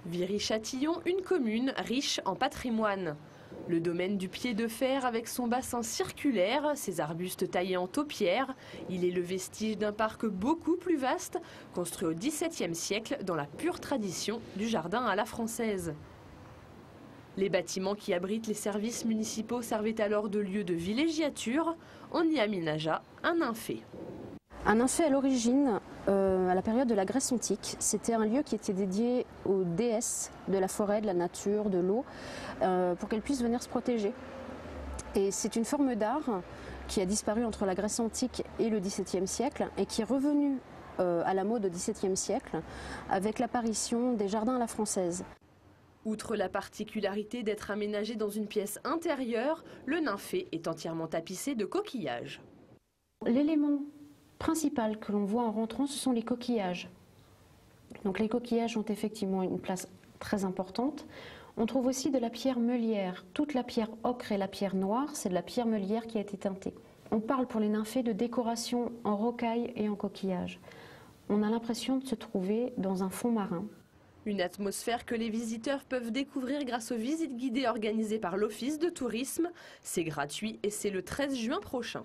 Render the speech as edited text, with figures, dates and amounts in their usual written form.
Viry-Châtillon, une commune riche en patrimoine. Le domaine du Pied de Fer avec son bassin circulaire, ses arbustes taillés en taupière, il est le vestige d'un parc beaucoup plus vaste, construit au XVIIe siècle dans la pure tradition du jardin à la française. Les bâtiments qui abritent les services municipaux servaient alors de lieu de villégiature. On y aménagea un nymphée. Un nymphée à l'origine, à la période de la Grèce antique, c'était un lieu qui était dédié aux déesses de la forêt, de la nature, de l'eau, pour qu'elles puissent venir se protéger. Et c'est une forme d'art qui a disparu entre la Grèce antique et le XVIIe siècle et qui est revenue à la mode au XVIIe siècle avec l'apparition des jardins à la française. Outre la particularité d'être aménagé dans une pièce intérieure, le nymphée est entièrement tapissé de coquillages. L'élément principal que l'on voit en rentrant, ce sont les coquillages. Donc les coquillages ont effectivement une place très importante. On trouve aussi de la pierre meulière. Toute la pierre ocre et la pierre noire, c'est de la pierre meulière qui a été teintée. On parle pour les nymphées de décoration en rocaille et en coquillage. On a l'impression de se trouver dans un fond marin. Une atmosphère que les visiteurs peuvent découvrir grâce aux visites guidées organisées par l'Office de tourisme. C'est gratuit et c'est le 13 juin prochain.